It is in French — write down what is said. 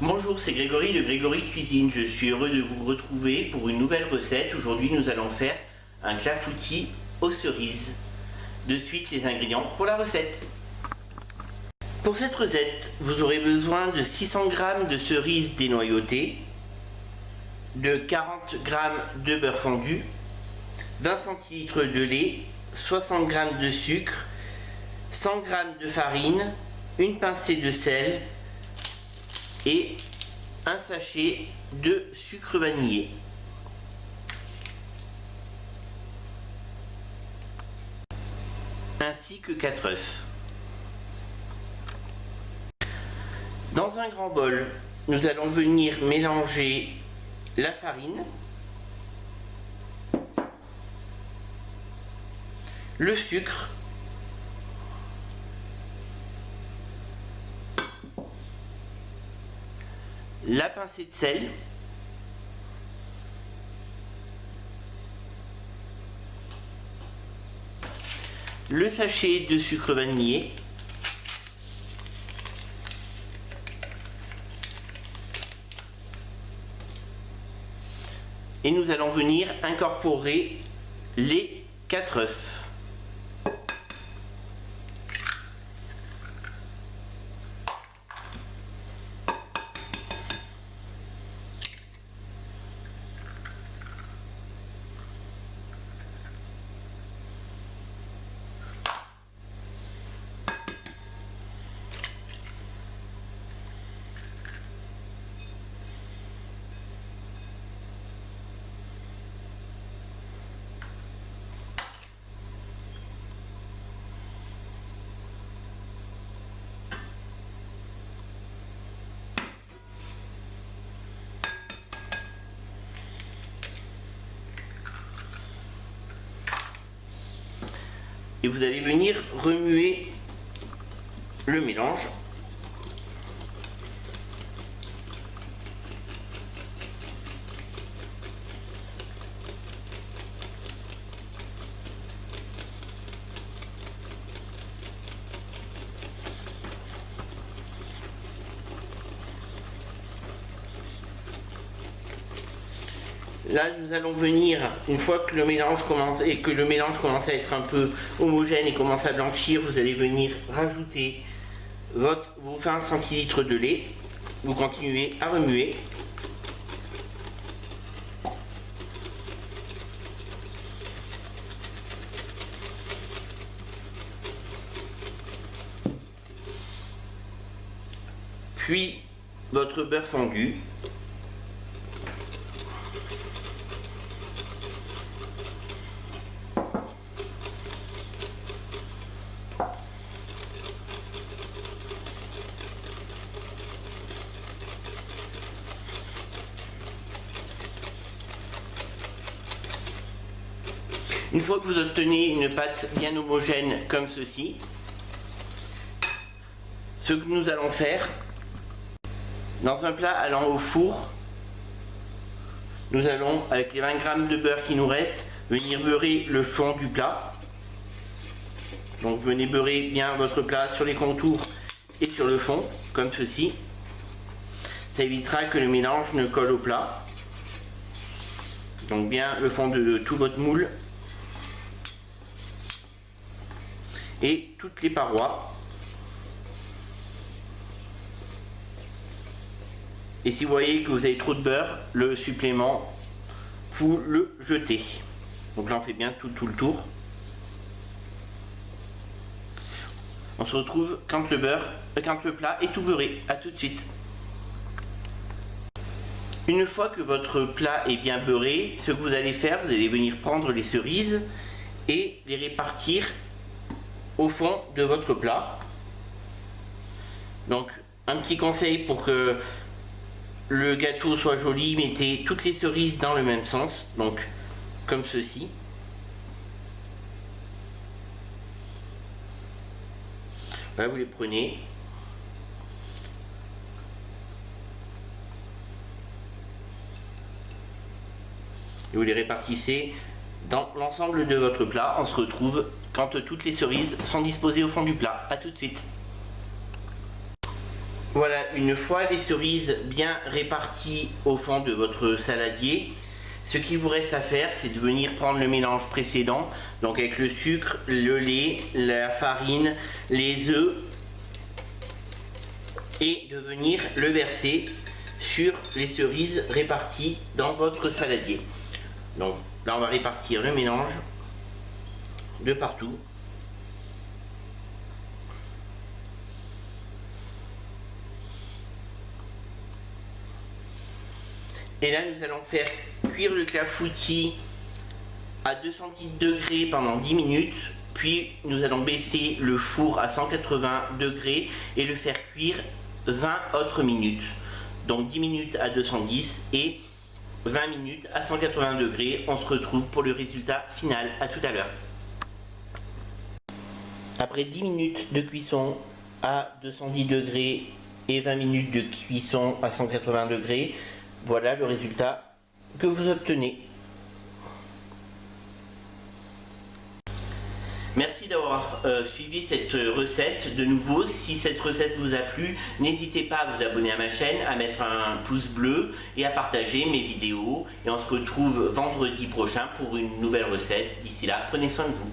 Bonjour, c'est Grégory de Grégory Cuisine. Je suis heureux de vous retrouver pour une nouvelle recette. Aujourd'hui, nous allons faire un clafoutis aux cerises. De suite, les ingrédients pour la recette. Pour cette recette, vous aurez besoin de 600 g de cerises dénoyautées, de 40 g de beurre fondu, 20 cl de lait, 60 g de sucre, 100 g de farine, une pincée de sel et un sachet de sucre vanillé. Ainsi que 4 œufs. Dans un grand bol, nous allons venir mélanger la farine, le sucre, la pincée de sel, le sachet de sucre vanillé, et nous allons venir incorporer les 4 œufs. Et vous allez venir remuer le mélange. Là, nous allons venir, une fois que le mélange commence à être un peu homogène et commence à blanchir, vous allez venir rajouter vos 20 cl de lait. Vous continuez à remuer. Puis votre beurre fondu. Une fois que vous obtenez une pâte bien homogène comme ceci, ce que nous allons faire, dans un plat allant au four, nous allons, avec les 20 g de beurre qui nous restent, venir beurrer le fond du plat. Donc venez beurrer bien votre plat sur les contours et sur le fond, comme ceci. Ça évitera que le mélange ne colle au plat. Donc bien le fond de tout votre moule. Et toutes les parois. Et si vous voyez que vous avez trop de beurre, le supplément, vous le jetez. Donc là on fait bien tout le tour. On se retrouve quand le plat est tout beurré. A tout de suite. Une fois que votre plat est bien beurré, ce que vous allez faire, vous allez venir prendre les cerises et les répartir au fond de votre plat. Donc un petit conseil pour que le gâteau soit joli, mettez toutes les cerises dans le même sens, donc comme ceci. Là vous les prenez et vous les répartissez dans l'ensemble de votre plat. On se retrouve quand toutes les cerises sont disposées au fond du plat. A tout de suite. Voilà, une fois les cerises bien réparties au fond de votre saladier, ce qu'il vous reste à faire, c'est de venir prendre le mélange précédent, donc avec le sucre, le lait, la farine, les œufs, et de venir le verser sur les cerises réparties dans votre saladier. Donc là, on va répartir le mélange de partout. Et là, nous allons faire cuire le clafoutis à 210 degrés pendant 10 minutes. Puis, nous allons baisser le four à 180 degrés et le faire cuire 20 autres minutes. Donc 10 minutes à 210 et 20 minutes à 180 degrés. On se retrouve pour le résultat final. À tout à l'heure. Après 10 minutes de cuisson à 210 degrés et 20 minutes de cuisson à 180 degrés, voilà le résultat que vous obtenez. Merci d'avoir suivi cette recette. De nouveau, si cette recette vous a plu, n'hésitez pas à vous abonner à ma chaîne, à mettre un pouce bleu et à partager mes vidéos. Et on se retrouve vendredi prochain pour une nouvelle recette. D'ici là, prenez soin de vous.